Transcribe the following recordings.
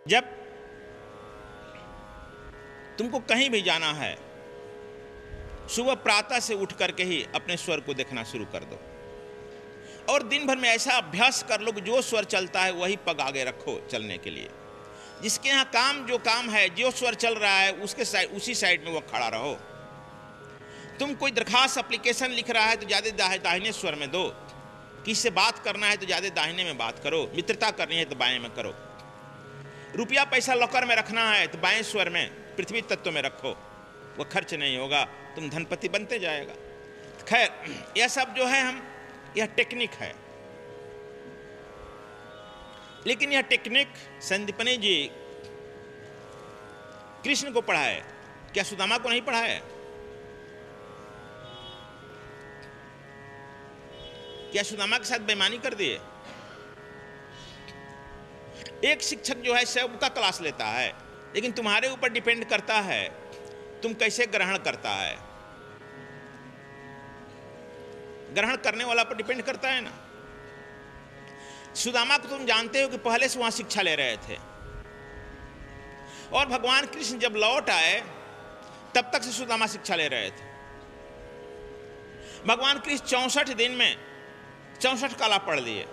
जब तुमको कहीं भी जाना है, सुबह प्रातः से उठ करके ही अपने स्वर को देखना शुरू कर दो और दिन भर में ऐसा अभ्यास कर लो कि जो स्वर चलता है वही पग आगे रखो चलने के लिए। जिसके यहाँ काम जो काम है, जो स्वर चल रहा है उसके उसी साइड में वो खड़ा रहो। तुम कोई दरखास्त एप्लीकेशन लिख रहा है तो ज़्यादा दाहिने स्वर में दो, किसी से बात करना है तो ज़्यादा दाहिने में बात करो, मित्रता करनी है तो बाएं में करो, रुपया पैसा लॉकर में रखना है तो बाएं स्वर में पृथ्वी तत्व में रखो, वो खर्च नहीं होगा, तुम धनपति बनते जाएगा। खैर, यह सब जो है यह टेक्निक है, लेकिन यह टेक्निक संदीपनी जी कृष्ण को पढ़ाए, क्या सुदामा को नहीं पढ़ाए? क्या सुदामा के साथ बेईमानी कर दिए? एक शिक्षक जो है सबका क्लास लेता है, लेकिन तुम्हारे ऊपर डिपेंड करता है तुम कैसे ग्रहण करता है। ग्रहण करने वाला पर डिपेंड करता है ना। सुदामा को तुम जानते हो कि पहले से वहां शिक्षा ले रहे थे, और भगवान कृष्ण जब लौट आए तब तक से सुदामा शिक्षा ले रहे थे। भगवान कृष्ण 64 दिन में 64 काला पढ़ लिए,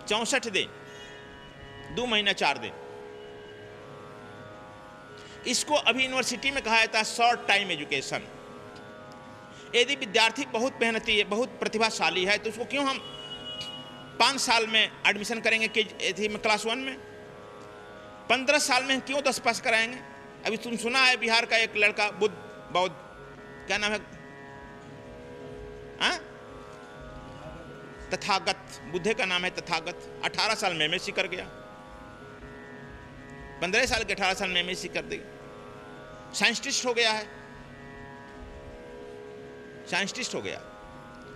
64 दिन, 2 महीना 4 दिन। इसको अभी यूनिवर्सिटी में कहा जाता है शॉर्ट टाइम एजुकेशन। यदि विद्यार्थी बहुत मेहनती है, बहुत प्रतिभाशाली है, तो उसको क्यों हम 5 साल में एडमिशन करेंगे कि में क्लास 1 में? 15 साल में क्यों 10 पास कराएंगे? अभी तुम सुना है बिहार का एक लड़का बौद्ध, क्या नाम है, तथागत, बुद्धे का नाम है तथागत, 18 साल में एमएससी कर गया, 15 साल के 18 साल में एमएससी कर दी, साइंटिस्ट हो गया है, साइंटिस्ट हो गया।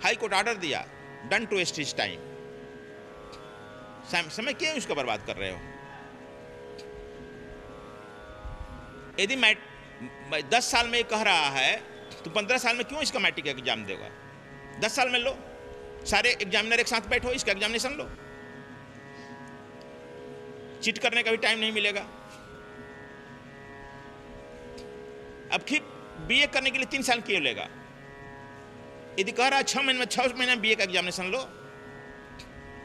हाई कोर्ट ऑर्डर दिया, done to waste his time. समय क्यों उसका बर्बाद कर रहे हो? यदि 10 साल में कह रहा है तो 15 साल में क्यों इसका मैट्रिक एग्जाम देगा? 10 साल में लो, सारे एग्जामिनर एक साथ बैठो, इसका एग्जामिनेशन लो, चीट करने का भी टाइम नहीं मिलेगा। अब फिर बीए करने के लिए 3 साल क्यों लेगा? यदि कह रहा है 6 महीने में बीए का एग्जामिनेशन लो,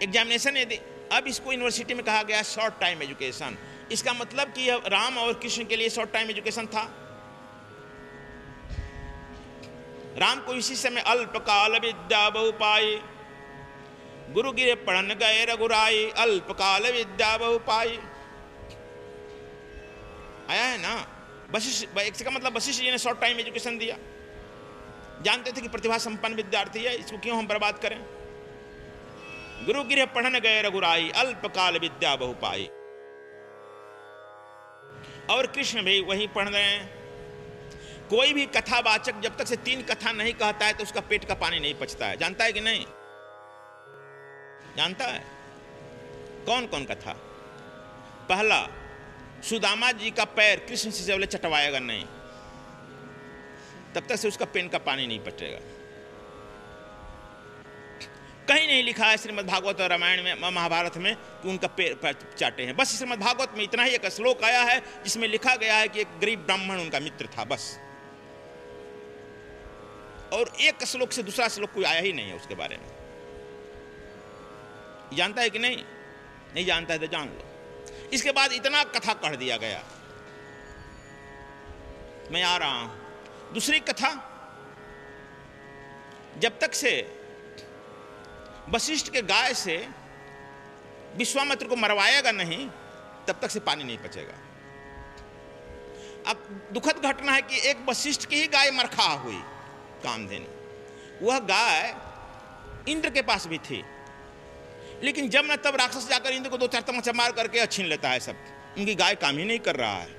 एग्जामिनेशन यदि अब इसको यूनिवर्सिटी में कहा गया शॉर्ट टाइम एजुकेशन, इसका मतलब कि यह राम और कृष्ण के लिए शॉर्ट टाइम एजुकेशन था। राम को इसी समय अल्पकाल विद्या बहु पाई, गुरु गिरे पढ़न गए रघुराई, अल्पकाल विद्या बहु पाई, आया है ना। वशिष्ठ, इसका मतलब वशिष्ठ जी ने शॉर्ट टाइम एजुकेशन दिया, जानते थे कि प्रतिभा संपन्न विद्यार्थी है, इसको क्यों हम बर्बाद करें। गुरु गिरे पढ़न गए रघुराई, अल्पकाल विद्या बहु पाई। और कृष्ण भी वही पढ़ रहे हैं। कोई भी कथावाचक जब तक से 3 कथा नहीं कहता है तो उसका पेट का पानी नहीं पचता है, जानता है कि नहीं? जानता है? कौन कौन कथा? पहला, सुदामा जी का पैर कृष्ण से जब चटवाएगा नहीं तब तक से उसका पेन का पानी नहीं पचेगा। कहीं नहीं लिखा है श्रीमद् भागवत और रामायण में, महाभारत में कि उनका पैर चाटे हैं। बस श्रीमद् भागवत में इतना ही एक श्लोक आया है जिसमें लिखा गया है कि एक गरीब ब्राह्मण उनका मित्र था, बस। और एक श्लोक से दूसरा श्लोक कोई आया ही नहीं है उसके बारे में। जानता है कि नहीं? नहीं जानता है तो जान लो। इसके बाद इतना कथा कह दिया गया। मैं आ रहा हूं दूसरी कथा। जब तक से वशिष्ठ के गाय से विश्वामित्र को मरवाएगा नहीं तब तक से पानी नहीं पचेगा। अब दुखद घटना है कि एक वशिष्ठ की ही गाय मरखा हुई, कामधेनु। वह गाय इंद्र के पास भी थी, लेकिन जब न तब राक्षस जाकर इंद्र को 2-4 तमाचा मार करके छीन लेता है सब। उनकी गाय काम ही नहीं कर रहा है।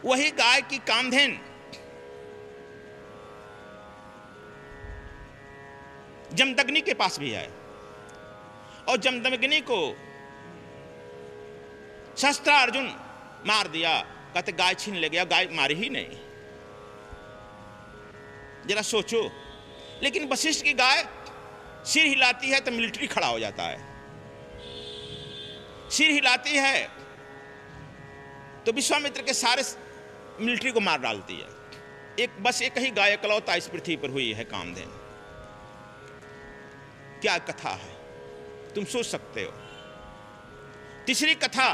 वही गाय की कामधेन जमदग्नि के पास भी है, और जमदग्नि को शस्त्रार्जुन मार दिया। कहते गाय छीन ले गया, गाय मारी ही नहीं। जरा सोचो। लेकिन वशिष्ठ की गाय सिर हिलाती है तो मिलिट्री खड़ा हो जाता है, सिर हिलाती है तो विश्वामित्र के सारे मिलिट्री को मार डालती है। बस एक ही गाय इकलौता इस पृथ्वी पर हुई है, कामधेनु। क्या कथा है, तुम सोच सकते हो। तीसरी कथा,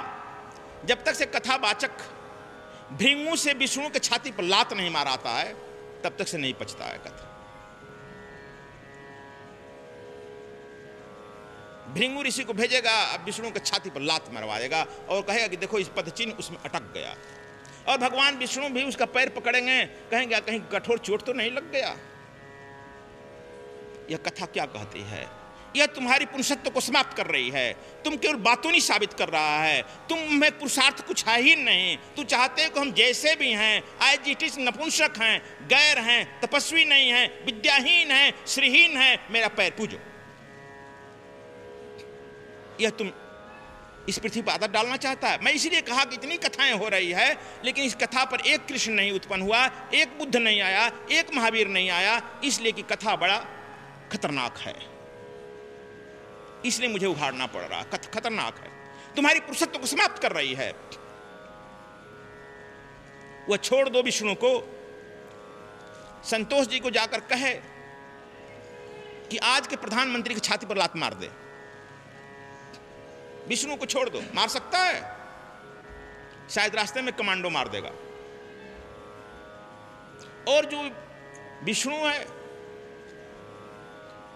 जब तक से कथावाचक भृंगु से विष्णु के छाती पर लात नहीं माराता है तब तक से नहीं पचता है कथा। भृंगु ऋषि को भेजेगा, अब विष्णु के छाती पर लात मरवा देगा और कहेगा कि देखो इस पदचिन्ह उसमें अटक गया। और भगवान विष्णु भी उसका पैर पकड़ेंगे, कहेंगे कहीं कठोर चोट तो नहीं लग गया। यह कथा क्या कहती है? यह तुम्हारी पुरुषत्व को समाप्त कर रही है। तुम केवल बातों नहीं साबित कर रहा है, तुम में पुरुषार्थ कुछ है ही नहीं। तू चाहते हो कि हम जैसे भी हैं, आज इट इज नपुंसक हैं, गैर हैं, तपस्वी नहीं हैं, विद्याहीन हैं, श्रीहीन हैं, मेरा पैर पूजो। यह तुम इस पृथ्वी पर आदत डालना चाहता है। मैं इसलिए कहा कि इतनी कथाएं हो रही है, लेकिन इस कथा पर एक कृष्ण नहीं उत्पन्न हुआ, एक बुद्ध नहीं आया, एक महावीर नहीं आया, इसलिए कि कथा बड़ा खतरनाक है, इसलिए मुझे उघाड़ना पड़ रहा। खतरनाक है, तुम्हारी पुरुषत्व को समाप्त कर रही है। वह छोड़ दो विष्णु को, संतोष जी को जाकर कहे कि आज के प्रधानमंत्री की छाती पर लात मार दे। विष्णु को छोड़ दो, मार सकता है, शायद रास्ते में कमांडो मार देगा। और जो विष्णु है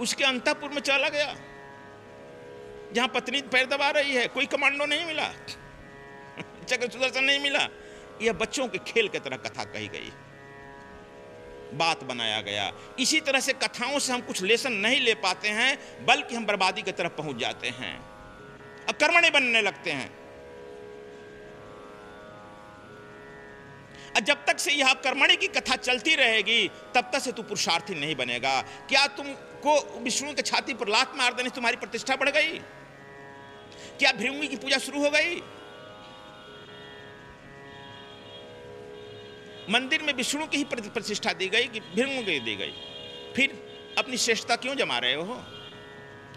उसके अंतःपुर में चला गया जहां पत्नी पैर दबा रही है, कोई कमांडो नहीं मिला, चक्र सुदर्शन नहीं मिला। यह बच्चों के खेल की तरह कथा कही गई, बात बनाया गया। इसी तरह से कथाओं से हम कुछ लेसन नहीं ले पाते हैं, बल्कि हम बर्बादी की तरफ पहुंच जाते हैं, अकर्मण्य बनने लगते हैं। जब तक से यह कर्मणि की कथा चलती रहेगी तब तक से तू पुरुषार्थी नहीं बनेगा। क्या तुमको विष्णु के छाती पर लात मार देने से तुम्हारी प्रतिष्ठा बढ़ गई? क्या भृंगी की पूजा शुरू हो गई? मंदिर में विष्णु की ही प्रतिष्ठा दी गई कि भृंगु की दी गई? फिर अपनी श्रेष्ठता क्यों जमा रहे हो?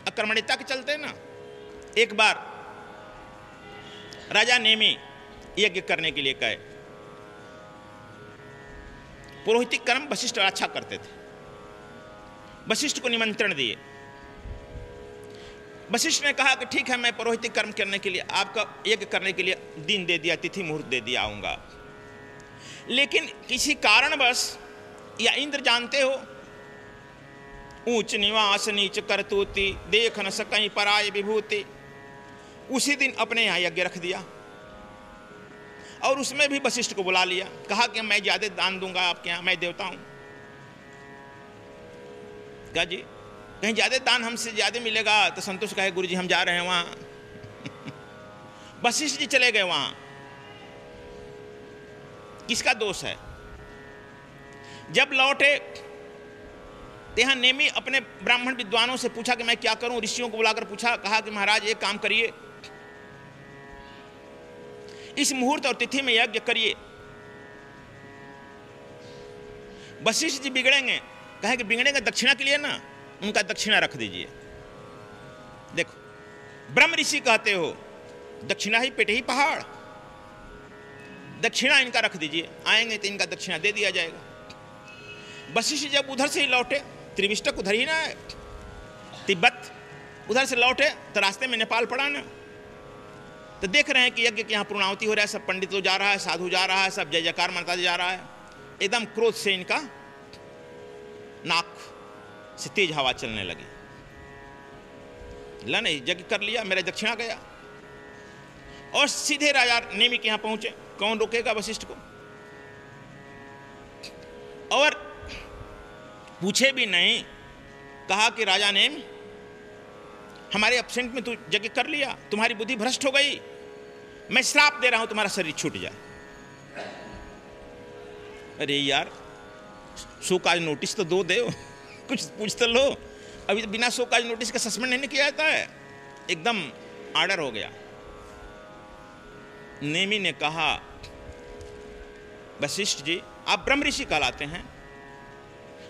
अकर्मण्यता के चलते ना। एक बार राजा नेमी यज्ञ करने के लिए कहे, पुरोहितिक कर्म वशिष्ठ अच्छा करते थे, वशिष्ठ को निमंत्रण दिए। वशिष्ठ ने कहा कि ठीक है, मैं पुरोहितिक कर्म करने के लिए, आपका यज्ञ करने के लिए दिन दे दिया, तिथि मुहूर्त दे दिया, आऊंगा। लेकिन किसी कारणवश, या इंद्र जानते हो, ऊंच निवास नीच करतूति, देख न सकहीं पराय विभूति, उसी दिन अपने यहां यज्ञ रख दिया और उसमें भी वशिष्ठ को बुला लिया। कहा कि मैं ज्यादा दान दूंगा आपके यहां, मैं देवता हूं। क्या जी, कहीं ज्यादा दान हमसे ज्यादा मिलेगा तो संतोष कहे गुरु जी हम जा रहे हैं वहां। वशिष्ठ जी चले गए वहां। किसका दोष है? जब लौटे तो यहां नेमी अपने ब्राह्मण विद्वानों से पूछा कि मैं क्या करूं। ऋषियों को बुलाकर पूछा, कहा कि महाराज एक काम करिए, इस मुहूर्त और तिथि में यज्ञ करिए। वशिष्ठ जी बिगड़ेंगे, कहे कि बिगड़ेंगे दक्षिणा के लिए ना, उनका दक्षिणा रख दीजिए। देखो ब्रह्म ऋषि कहते हो, दक्षिणा ही पेट ही पहाड़, दक्षिणा इनका रख दीजिए, आएंगे तो इनका दक्षिणा दे दिया जाएगा। वशिष्ठ जब उधर से ही लौटे, त्रिविष्टक उधर ही ना है, तिब्बत, उधर से लौटे तो रास्ते में नेपाल पड़ा ना, तो देख रहे हैं कि यज्ञ के यहाँ पूर्णाहुति हो रहा है, सब पंडित लोग जा रहा है, साधु जा रहा है, सब जय जयकार मनाता जा रहा है। एकदम क्रोध से इनका नाक से तेज हवा चलने लगी। ला नहीं, यज्ञ कर लिया, मेरा दक्षिणा गया। और सीधे राजा नेमी के यहाँ पहुंचे। कौन रोकेगा वशिष्ठ को? और पूछे भी नहीं, कहा कि राजा नेमी, हमारे एब्सेंट में तू यज्ञ कर लिया, तुम्हारी बुद्धि भ्रष्ट हो गई, मैं श्राप दे रहा हूं तुम्हारा शरीर छूट जाए। अरे यार, शोकाज नोटिस तो दो दे, कुछ पूछ तो लो। अभी तो बिना शोकाज नोटिस का सस्पेंड नहीं किया जाता है, एकदम ऑर्डर हो गया। नेमी ने कहा, वशिष्ठ जी आप ब्रह्म ऋषि कहलाते हैं,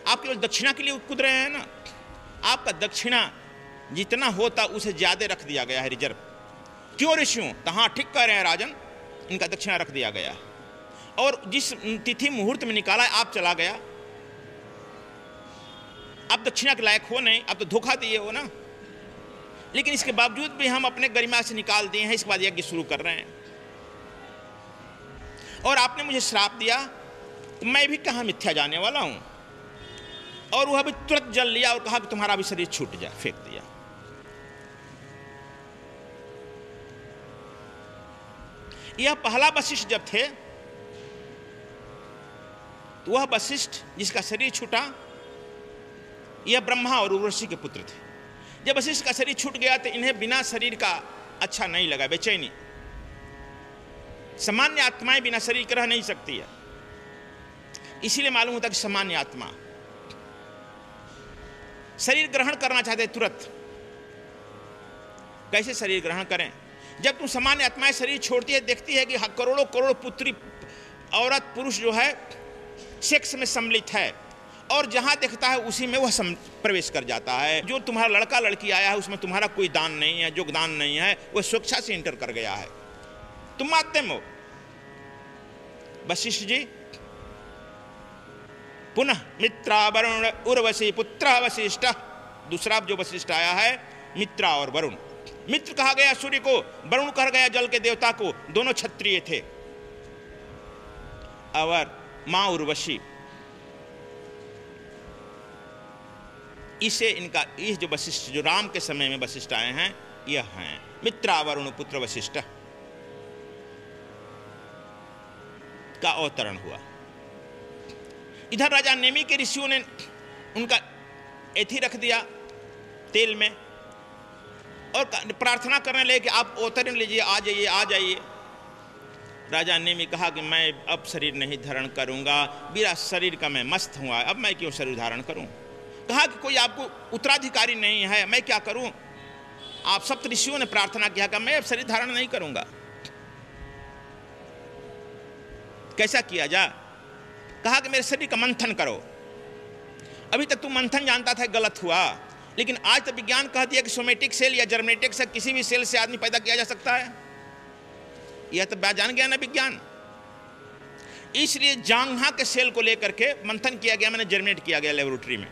आप केवल दक्षिणा के लिए कूद रहे हैं ना, आपका दक्षिणा जितना होता उसे ज्यादा रख दिया गया है रिजर्व। क्यों ऋषियों? तो हाँ ठीक कह रहे हैं राजन, इनका दक्षिणा रख दिया गया और जिस तिथि मुहूर्त में निकाला आप चला गया। आप दक्षिणा के लायक हो नहीं, आप तो धोखा दिए हो ना। लेकिन इसके बावजूद भी हम अपने गरिमा से निकाल दिए हैं, इसके बाद यज्ञ शुरू कर रहे हैं। और आपने मुझे श्राप दिया तो मैं भी कहाँ मिथ्या जाने वाला हूं। और वह भी तुरंत जल लिया और कहा कि तुम्हारा भी शरीर छूट जाए, फेंक दिया। यह पहला वशिष्ठ जब थे तो वह वशिष्ठ जिसका शरीर छूटा यह ब्रह्मा और उर्वशी के पुत्र थे। जब वशिष्ठ का शरीर छूट गया तो इन्हें बिना शरीर का अच्छा नहीं लगा, बेचैनी। सामान्य आत्माएं बिना शरीर के रह नहीं सकती है, इसीलिए मालूम होता कि सामान्य आत्मा शरीर ग्रहण करना चाहते तुरंत। कैसे शरीर ग्रहण करें? जब तुम सामान्य आत्माएं शरीर छोड़ती है, देखती है कि करोड़ों करोड़ पुत्री औरत पुरुष जो है सेक्स में सम्मिलित है, और जहां देखता है उसी में वह प्रवेश कर जाता है। जो तुम्हारा लड़का लड़की आया है उसमें तुम्हारा कोई दान नहीं है, योगदान नहीं है, वह स्वेच्छा से इंटर कर गया है। तुम माध्यम हो। वशिष्ठ जी पुनः मित्रा वरुण उर्वशी पुत्र वशिष्ठ, दूसरा जो वशिष्ठ आया है मित्रा और वरुण। मित्र कहा गया सूर्य को, वरुण कहा गया जल के देवता को, दोनों क्षत्रिय थे। और मां उर्वशी, इसे इनका इस जो वशिष्ठ जो राम के समय में वशिष्ठ आए हैं यह हैं मित्रा वरुण पुत्र वशिष्ठ का अवतरण हुआ। इधर राजा नेमि के ऋषियों ने उनका एथी रख दिया तेल में और प्रार्थना करने लगे कि आप अवतरण लीजिए, आ जाइए आ जाइए। राजा नेमि कहा कि मैं अब शरीर नहीं धारण करूंगा, मेरा शरीर का मैं मस्त हुआ, अब मैं क्यों शरीर धारण करूं। कहा कि कोई आपको उत्तराधिकारी नहीं है, मैं क्या करूं। आप सप्त ऋषियों ने प्रार्थना किया कि मैं अब शरीर धारण नहीं करूंगा। कैसा किया जा? कहा कि मेरे शरीर का मंथन करो। अभी तक तू मंथन जानता था गलत हुआ, लेकिन आज तो विज्ञान कह दिया कि सोमेटिक सेल या जर्मेटिक से किसी भी सेल से आदमी पैदा किया जा सकता है। यह तो जान गया ना विज्ञान। इसलिए जांघा के सेल को लेकर के मंथन किया गया, मैंने जर्मिनेट किया गया लेबोरेटरी में।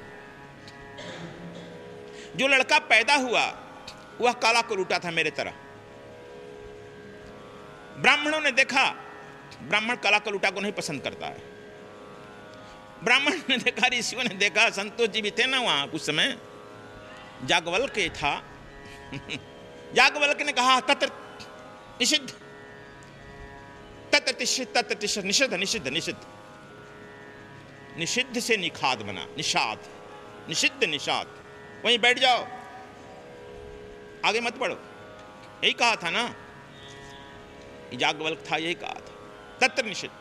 जो लड़का पैदा हुआ वह काला कलूटा था मेरे तरह। ब्राह्मणों ने देखा, ब्राह्मण काला कलूटा को नहीं पसंद करता है। ब्राह्मण ने देखा, ऋषियों ने देखा, संतोष जी भी थे ना वहां उस समय, याज्ञवल्क्य के था। याज्ञवल्क्य ने कहा तत्र निषिद्ध, तत्र निषिद्ध निषिद्ध निषिद्ध। निषिद्ध से निखाद बना, निषाद, निषिद्ध निषाद। वहीं बैठ जाओ, आगे मत बढ़ो। यही कहा था ना, याज्ञवल्क्य था, यही कहा था। तत्र निषिद्ध,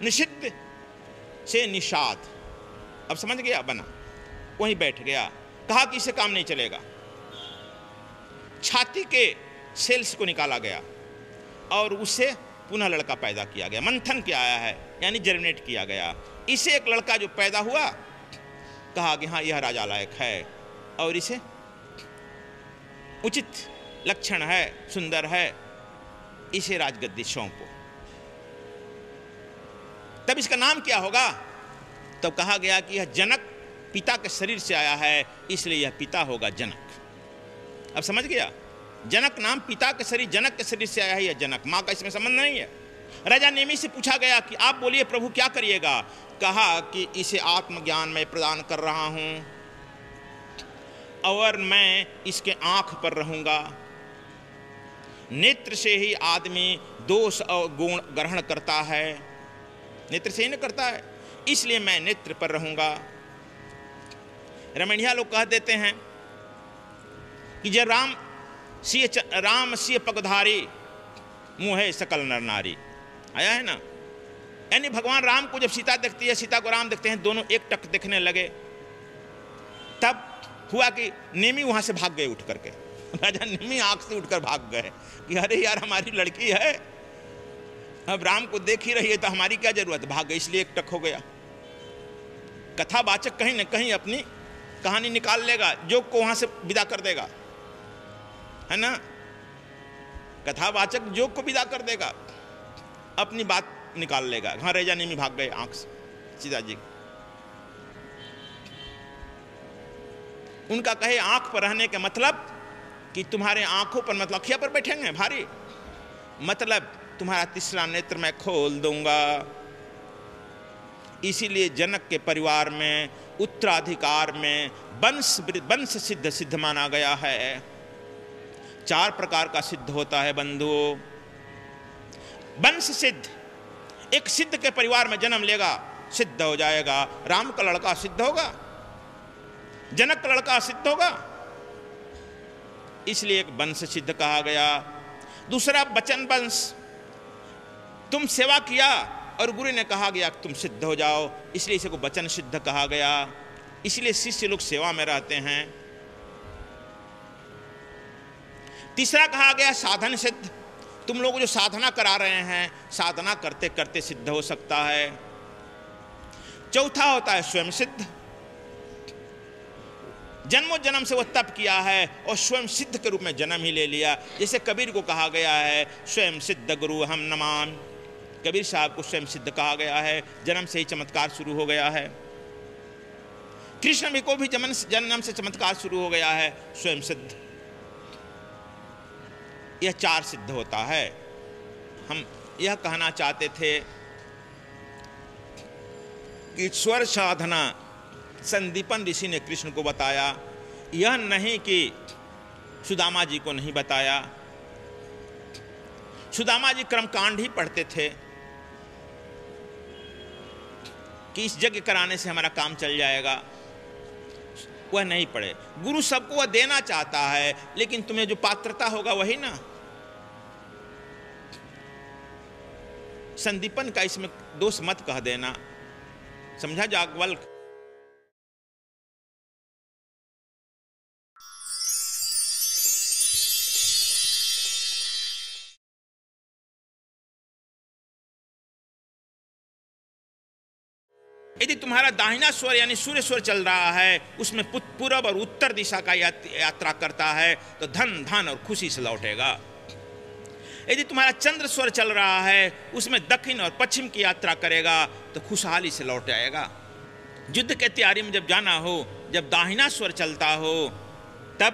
निषिद्ध से निषाद। अब समझ गया, बना। वहीं बैठ गया। कहा कि इससे काम नहीं चलेगा। छाती के सेल्स को निकाला गया और उससे पुनः लड़का पैदा किया गया। मंथन किया आया है, यानी जर्मिनेट किया गया। इसे एक लड़का जो पैदा हुआ, कहा कि हाँ यह राजा लायक है और इसे उचित लक्षण है, सुंदर है, इसे राजगद्दी सौंपो। तब इसका नाम क्या होगा? तब कहा गया कि यह जनक पिता के शरीर से आया है, इसलिए यह पिता होगा जनक। अब समझ गया? जनक नाम पिता के शरीर, जनक के शरीर से आया है, यह जनक। मां का इसमें संबंध नहीं है। राजा नेमि से पूछा गया कि आप बोलिए प्रभु क्या करिएगा? कहा कि इसे आत्मज्ञान मैं प्रदान कर रहा हूं और मैं इसके आंख पर रहूंगा। नेत्र से ही आदमी दोष और गुण ग्रहण करता है, नेत्र से ही न करता है, इसलिए मैं नेत्र पर रहूंगा। रमणिया लोग कह देते हैं कि जब राम सिय पगधारी मुँह सकल नर नारी, आया है ना। यानी भगवान राम को जब सीता देखती है, सीता को राम देखते हैं, दोनों एक टक देखने लगे। तब हुआ कि नेमि वहां से भाग गए उठ करके। राजा नेमि आंख से उठकर भाग गए कि अरे यार हमारी लड़की है, अब राम को देख ही रही है तो हमारी क्या जरूरत। भाग गए, इसलिए एक टक हो गया। कथावाचक कहीं न कहीं अपनी कहानी निकाल लेगा, जो को वहां से विदा कर देगा, है ना। कथावाचक जोग को विदा कर देगा, अपनी बात निकाल लेगा। हाँ, रेजा नेमी भाग गए आंख से सीताजी। उनका कहे आंख पर रहने का मतलब कि तुम्हारे आंखों पर मतलब अखिया पर बैठेंगे भारी, मतलब तुम्हारा तीसरा नेत्र मैं खोल दूंगा। इसीलिए जनक के परिवार में उत्तराधिकार में वंश सिद्ध माना गया है। 4 प्रकार का सिद्ध होता है बंधुओं। वंश सिद्ध, एक सिद्ध के परिवार में जन्म लेगा, सिद्ध हो जाएगा। राम का लड़का सिद्ध होगा, जनक का लड़का सिद्ध होगा, इसलिए एक वंश सिद्ध कहा गया। दूसरा वचन वंश, तुम सेवा किया और गुरु ने कहा गया तुम सिद्ध हो जाओ, इसलिए इसे को वचन सिद्ध कहा गया। इसलिए शिष्य लोग सेवा में रहते हैं। तीसरा कहा गया साधन सिद्ध, तुम लोग जो साधना करा रहे हैं, साधना करते करते सिद्ध हो सकता है। चौथा होता है स्वयं सिद्ध, जन्मों जन्म से वो तप किया है और स्वयं सिद्ध के रूप में जन्म ही ले लिया। जैसे कबीर को कहा गया है स्वयं सिद्ध गुरु हम नमान, कबीर साहब को स्वयं सिद्ध कहा गया है, जन्म से ही चमत्कार शुरू हो गया है। कृष्ण भी को भी जन्म से चमत्कार शुरू हो गया है, स्वयं सिद्ध। यह 4 सिद्ध होता है। हम यह कहना चाहते थे कि स्वर साधना संदीपन ऋषि ने कृष्ण को बताया, यह नहीं कि सुदामा जी को नहीं बताया। सुदामा जी कर्मकांड ही पढ़ते थे कि इस यज्ञ कराने से हमारा काम चल जाएगा, वह नहीं पढ़े। गुरु सबको वह देना चाहता है, लेकिन तुम्हें जो पात्रता होगा वही ना। संदीपन का इसमें दोष मत कह देना, समझा जागवल्क। यदि तुम्हारा दाहिना स्वर यानी सूर्य स्वर चल रहा है, उसमें पूर्व और उत्तर दिशा का यात्रा करता है तो धन धन और खुशी से लौटेगा। यदि तुम्हारा चंद्र स्वर चल रहा है, उसमें दक्षिण और पश्चिम की यात्रा करेगा तो खुशहाली से लौट आएगा। युद्ध के तैयारी में जब जाना हो, जब दाहिना स्वर चलता हो, तब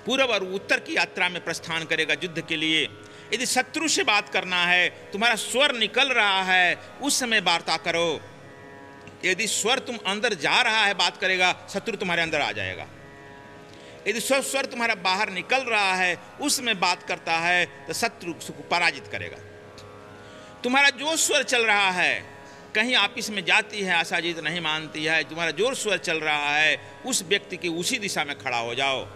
पूर्व और उत्तर की यात्रा में प्रस्थान करेगा युद्ध के लिए। यदि शत्रु से बात करना है, तुम्हारा स्वर निकल रहा है, उस समय वार्ता करो। यदि स्वर तुम अंदर जा रहा है, बात करेगा, शत्रु तुम्हारे अंदर आ जाएगा। यदि स्वर तुम्हारा बाहर निकल रहा है, उसमें बात करता है तो शत्रु को पराजित करेगा। तुम्हारा जो स्वर चल रहा है, कहीं आपस में जाती है, आशा जीत नहीं मानती है, तुम्हारा जो स्वर चल रहा है, उस व्यक्ति की उसी दिशा में खड़ा हो जाओ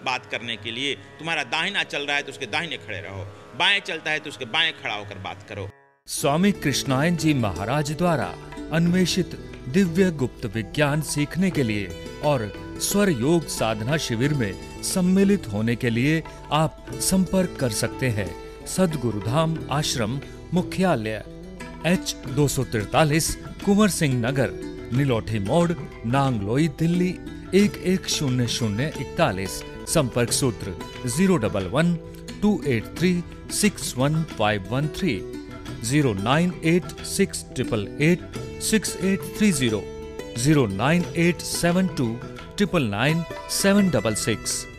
बात करने के लिए। तुम्हारा दाहिना चल रहा है तो उसके दाहिने खड़े रहो, बाएं चलता है तो उसके बाएं खड़ा होकर बात करो। स्वामी कृष्णायन जी महाराज द्वारा अन्वेषित दिव्य गुप्त विज्ञान सीखने के लिए और स्वर योग साधना शिविर में सम्मिलित होने के लिए आप संपर्क कर सकते हैं। सद्गुरुधाम आश्रम मुख्यालय H243 कुंवर सिंह नगर, नीलोठी मोड़, नांगलोई, दिल्ली 110041। संपर्क सूत्र 011 283 61513 0986888 6830 09872 999 766।